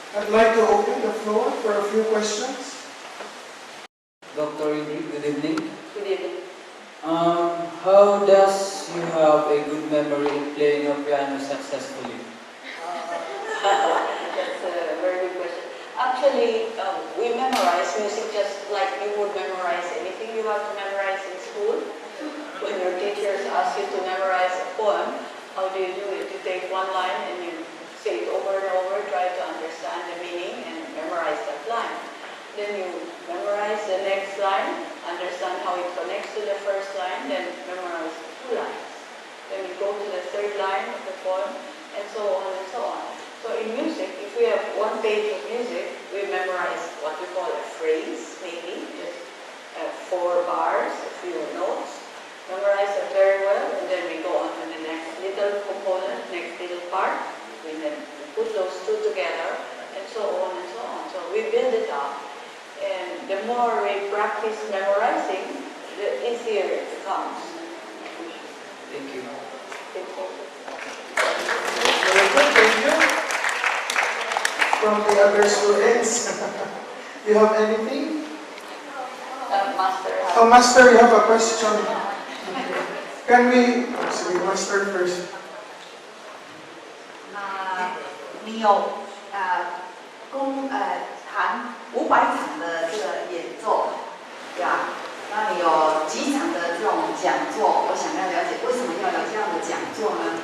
I'd like to open the floor for a few questions. Dr. Ingrid, good evening. Good evening. How does you have a good memory in playing a piano successfully? That's a very good question. Actually, we memorize music just like you would memorize anything you have to memorize in school. When your teachers ask you to memorize a poem, how do you do it? You take one line and you say it over and over, try to understand the meaning and memorize that line. Then you memorize the next line, understand how it connects to the first line, then memorize the two lines. Then we go to the third line of the poem, and so on and so on. So in music, if we have one page of music, we memorize what we call a phrase, maybe, just 4 bars, a few notes. Memorize it very well, and then we go on to the next little component, next little part. We then put those two together, and so on and so on. So we build it up. And the more we practice memorizing, the easier it becomes. Thank you. Very good, thank you. From the other students, you have anything? Master. Oh, Master, you have a question. Can we, sorry, Master first. 你有弹500场的这个演奏，对吧？那你有几场的这种讲座？我想要了解为什么要有这样的讲座呢？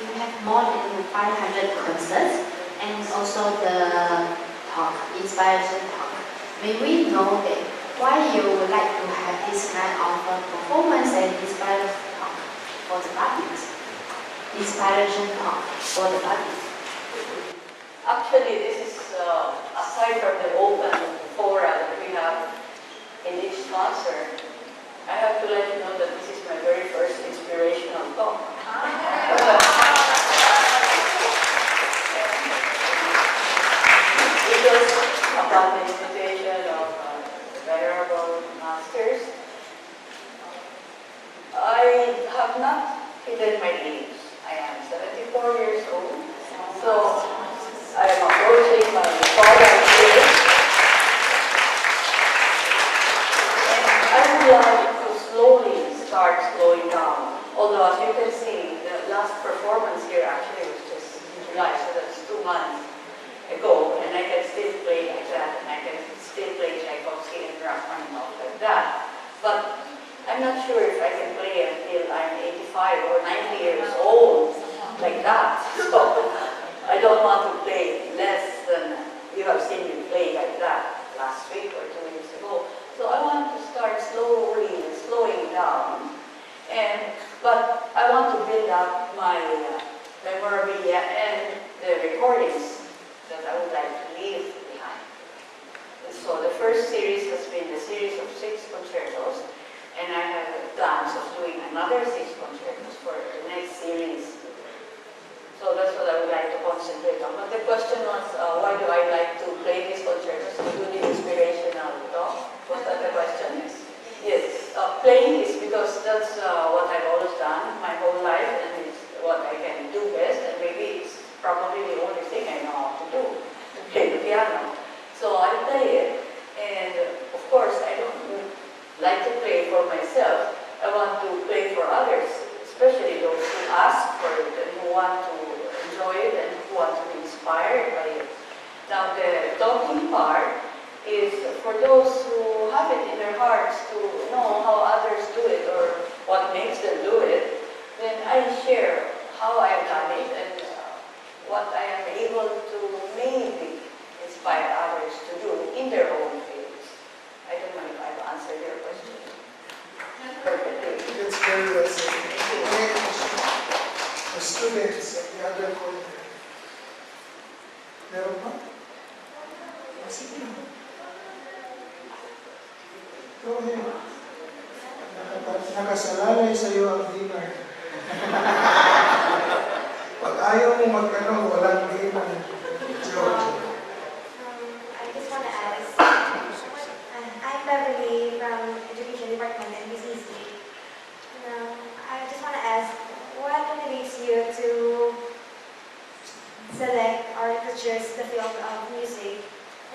You have more than 500 concerts and also the talk, inspiration talk. May we know that why you would like to have this kind of performance and inspiration talk for the audience? Inspiration talk for the audience. Actually, this is aside from the open fora that we have in each concert. I have to let you know that this is my very first inspirational talk. It was about the invitation of the venerable masters. I have not hidden my age. I am 74 years old, so I am approaching my twilight years. And I would like to slowly start slowing down. Although, as you can see, the last performance here actually was just in July, so that's 2 months ago, and I can still play like that, and I can still play Tschaikovsky and Rachmaninoff like that. But I'm not sure if I can play until I'm 85 or 90 years old like that. So I don't want to play less than you have seen me play like that last week or 2 weeks ago. So I want to start slowly slowing down. But I want to build up my memorabilia and the recordings that I would like to leave behind. So the first series has been a series of 6 concertos, and I have plans of doing another 6 concertos for the next series. So that's what I would like to concentrate on. But the question was, why do I like to play these concertos and do the inspirational talk? Was that the question? Yes. Playing is because that's what I've always done my whole life, and it's what I can do best, and maybe it's probably the only thing I know how to do, to play the piano. So I play it, and of course I don't like to play for myself. I want to play for others, especially those who ask for it and who want to enjoy it and who want to be inspired by it. Now the talking part is for those who have it in their hearts to know how others do it or what makes them do it. Then I share how I've done it and what I am able to maybe inspire others to do in their own fields. I don't know if I've answered your question perfectly. It's very well said. The students at the other corner. Meron ba? Sige. Go ahead. Nakasalalay sa iyo ang dinner. Pag ayaw mo magkano, walang dinner. George. I just want to ask, I'm Beverly from Education Department at UCC. select or to choose the field of music.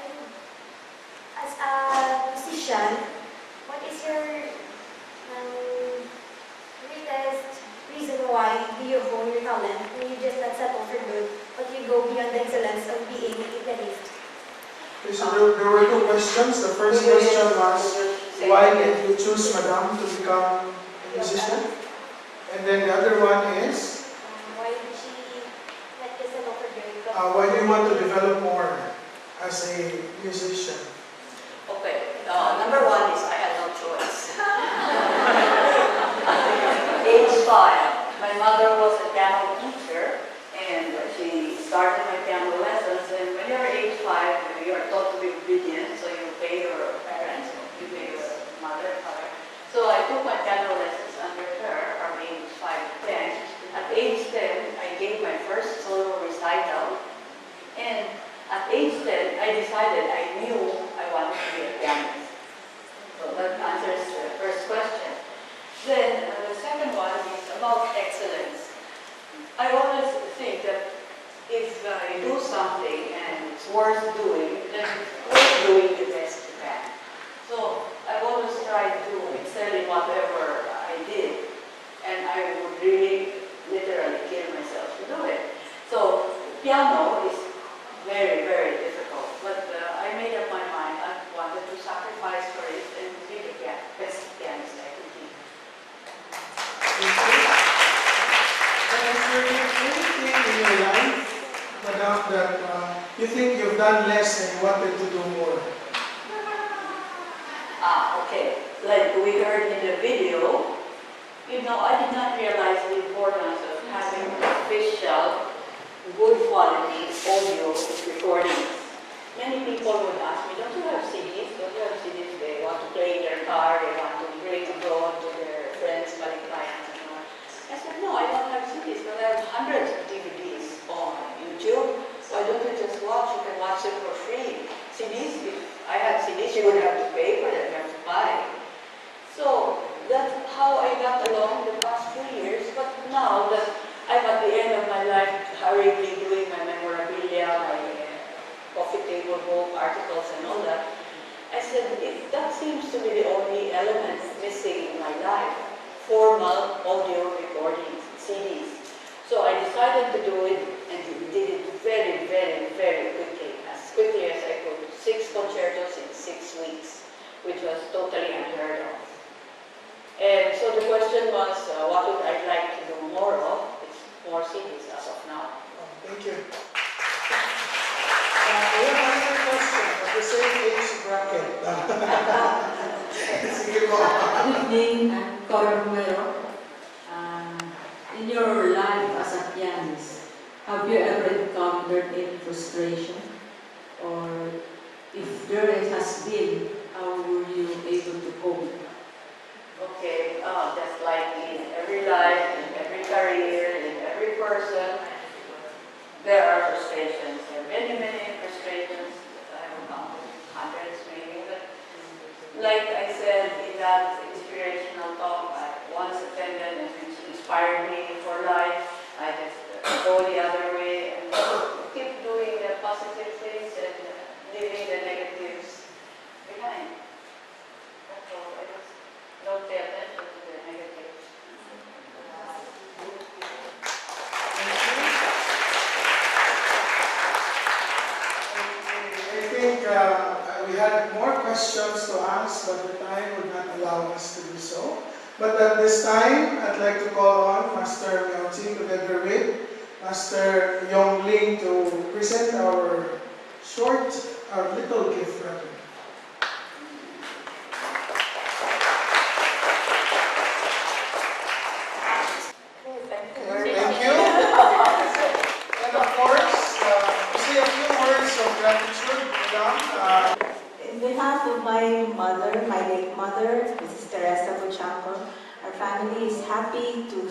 And as a musician, what is your greatest reason why do you hone your talent and you just not settle for good, but you go beyond the excellence of being a pianist? Okay, so there were two questions. The first question was, why did you choose Madame to become a musician? And then the other one is, Why did she not just settle for good? But why do you want to develop more as a musician? Okay, number one is I had no choice. Age 5, my mother was a piano teacher and she started my piano lessons, and when you're age 5, you are taught to be obedient, so you obey your parents, you obey your mother, father. So I took my piano lessons under her from age 5 to 10. At age 10, I gave my first solo recital, and at age 10, I decided I knew I wanted to be a pianist. So that answers the first question. Then the second one is about excellence. I always think that if you do something and it's worth doing, then it's worth doing the best you can. So I've always tried to excel in whatever I did, and I would really literally kill myself to do it. So piano is very, very difficult, but I made up my mind I wanted to sacrifice for it and be the best pianist I could be. And is there anything in your life, Madame, that you think you've done less and you wanted to do more? Okay. Like we heard in the video, I did not realize the importance of having official, good quality audio recordings. Many people would ask me, don't you have CDs? Don't you have CDs? They want to play in their car, they want to bring abroad to their friends, clients, and all. I said, no, I don't have CDs, but I have hundreds of DVDs on YouTube. Why don't you just watch? You can watch them for free. CDs, if I had CDs, you would have to pay for them, you have to buy. So that's how I got along the past few years. But now that I'm at the end of my life, hurriedly doing my memorabilia, my coffee table book, articles, and all that, I said, that seems to be the only element missing in my life. Formal audio recordings, CDs. So I decided to do it, and did it very, very, very quickly as I could. 6 concertos in 6 weeks, which was totally unheard of. And so the question was, what would I like to do more of? It's more CDs as of now. Thank you. We have another question of the same age bracket. Sige po. Good evening, I'm Korina. In your life as a pianist, have you ever encountered any frustration? Or if there has been, how were you able to cope? Okay, just like in every life, in every career, in every person, there are frustrations. There are many, many frustrations. I have counted hundreds maybe, but like I said in that inspirational talk I once attended and which inspired me for life, I just go the other way and keep doing the positive things and leaving the negatives behind. That's all. I just don't pay attention to the negatives. I think we had more questions to ask, but the time would not allow us to do so. But at this time, I'd like to call on Master Miao-Chi together with Master Yong-Ling to present our little gift rather. Thank you. And of course, to say a few words of gratitude, Madam. In behalf of my mother, my late mother, Mrs. Teresa Buchanco, our family is happy to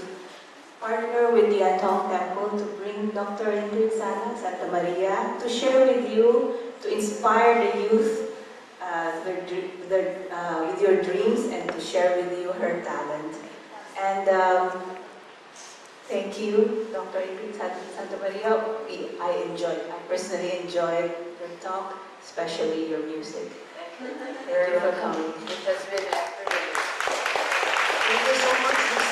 partner with the Yuan Thong Temple to bring Dr. Ingrid Sala Santamaria to share with you, to inspire the youth with your dreams and to share with you her talent. And Thank you, Dr. Ingrid Santamaria. I personally enjoyed your talk, especially your music. Thank you. Thank you for coming. It has been a privilege. Thank you so much, Ms.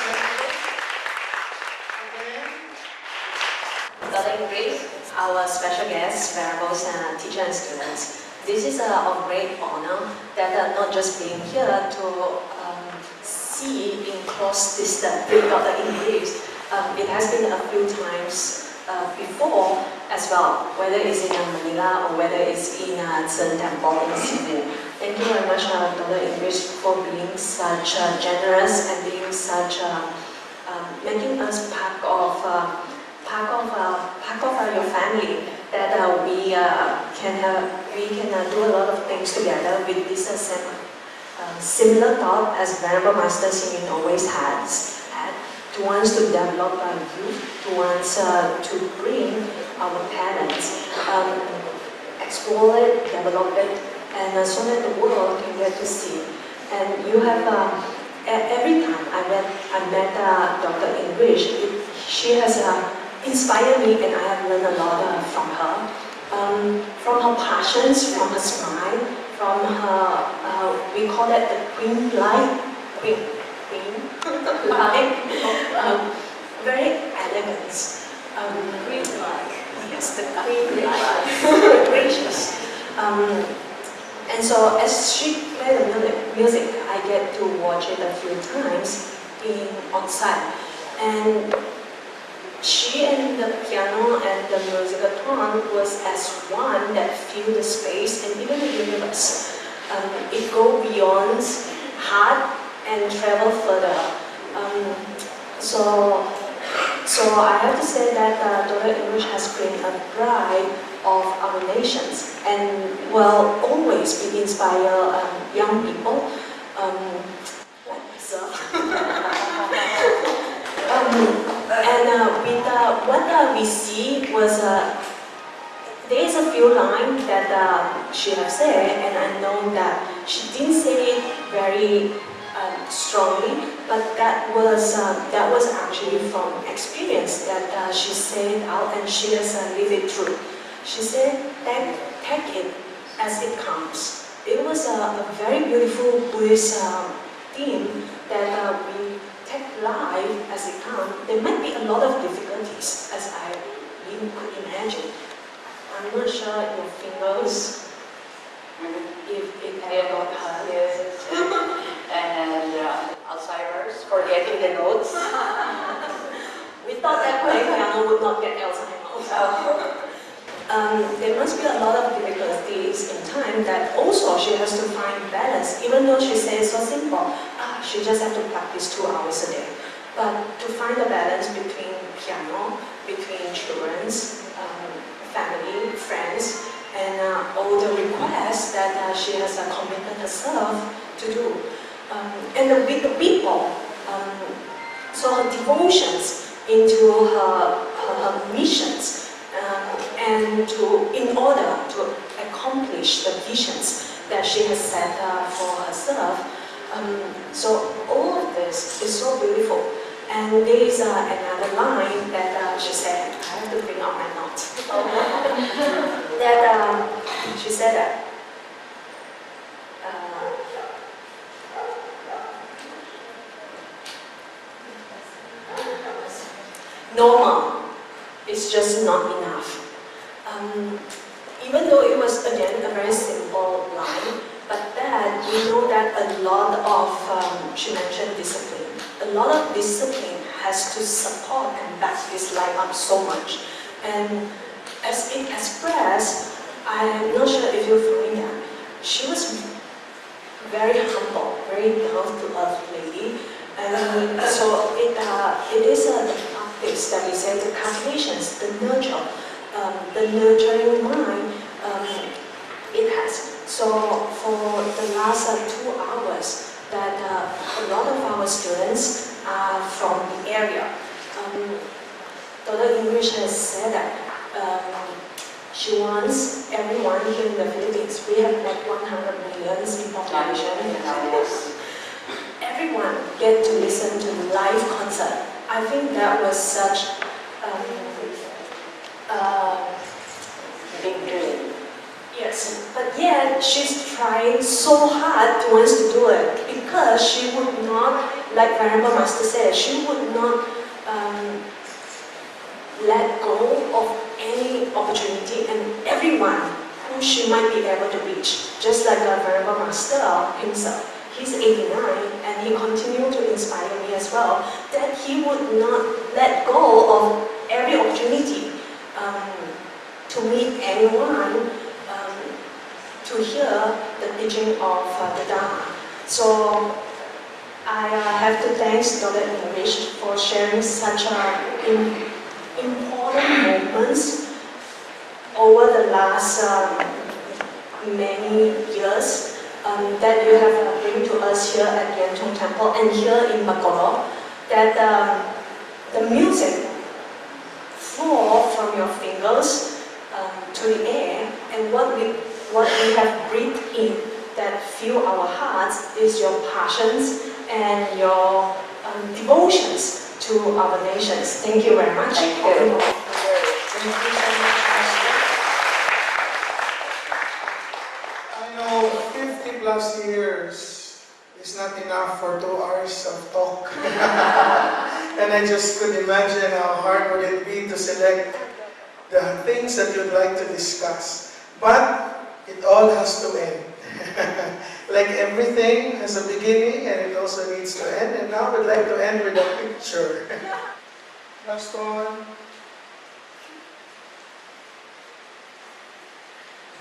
Ingrid. Dr. Ingrid, our special guests, variables, and teachers and students. This is a great honor that not just being here to see in close distance with Dr. Ingrid. It has been a few times before as well, whether it's in Manila or whether it's in Zen Temple in Cebu. Thank you very much, Dr. Ingrid, for being such generous and being such making us part of your family. That we can do a lot of things together with this similar thought as Venerable Master Singing always had, to wants to develop our youth, to wants to bring our talents, explore it, develop it, and so that the world can get to see. And you have, every time I met Dr. Ingrid, she has inspired me, and I have learned a lot from her. From her passions, from her smile, from her, we call it the queen light, very elegant, queen-like. Yes, the queen-like, gracious. And so as she played the music, I get to watch it a few times on site. And she and the piano and the musicathon was as one that filled the space and even the universe. It goes beyond heart and travel further. So I have to say that Dr. Ingrid has been a bride of our nations and will always be inspire young people like myself. And what we see was there is a few lines that she has said, and I know that she didn't say it very strongly, but that was actually from experience that she said out, and she has lived it through. She said, "Take it as it comes." It was a very beautiful Buddhist theme that we take life as it comes. There might be a lot of difficulties, as I even could imagine. I'm not sure your fingers, if it ever got hurt. Yes, and Alzheimer's, forgetting the notes. We thought that playing piano would not get Alzheimer's. There must be a lot of difficulties in time that also she has to find balance, even though she says so simple. She just has to practice 2 hours a day. But to find the balance between piano, between children's, family, friends, and all the requests that she has committed herself to do. And with the people, so her devotions into her missions, and in order to accomplish the visions that she has set for herself. So all of this is so beautiful. And there is another line that she said, I have to bring out my notes. That she said that normal is just not enough. Even though it was again a very simple line, but that we know that a lot of, she mentioned discipline. A lot of discipline has to support and back this life up so much. And as it expressed, I'm not sure if you find that, she was very humble, very down-to-earth lady. And so it is the practice that we say, the cultivations, the nurture, the nurturing mind, it has. So for the last 2 hours, that a lot of our students are from the area. Dr. Ingrid has said that she wants everyone here in the Philippines, we have like 100 million in population. Everyone get to listen to live concert I think that was such big dream. Yes, but yet she's trying so hard to wants to do it because she would not, like Venerable Master said, she would not let go of any opportunity and everyone who she might be able to reach. Just like the Venerable Master himself. He's 89 and he continued to inspire me as well, that he would not let go of every opportunity to meet anyone, to hear the teaching of the Dharma. So I have to thank Dr. English for sharing such important moments over the last many years that you have bring to us here at Yuan Thong Temple and here in Bacolod, that the music flow from your fingers to the air, and what we have breathed in that fill our hearts is your passions and your devotions to our nations. Thank you very much. Thank you. Thank you so much, Master. I know 50 plus years is not enough for 2 hours of talk. And I just could imagine how hard would it be to select the things that you'd like to discuss. But it all has to end. Like everything has a beginning and it also needs to end. And now we'd like to end with a picture. Last one.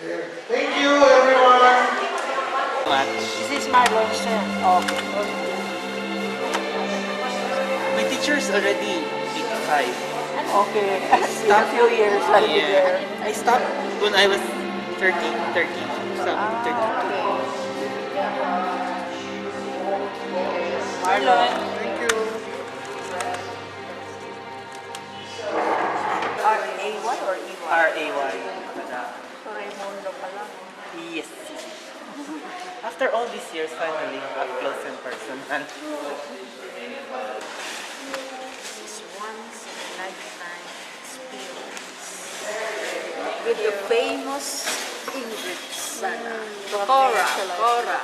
There. Thank you, everyone. This is my version. My teacher is already 85. Okay. In a few years, I'll be there. I stopped when I was 30, so 32. Marlon. Thank you. R-A-Y or E-Y? R-A-Y. Raimundo pala. Yes. After all these years, finally, up close in person. And It's once in a lifetime experience with the famous Ingrid Sala. Cora.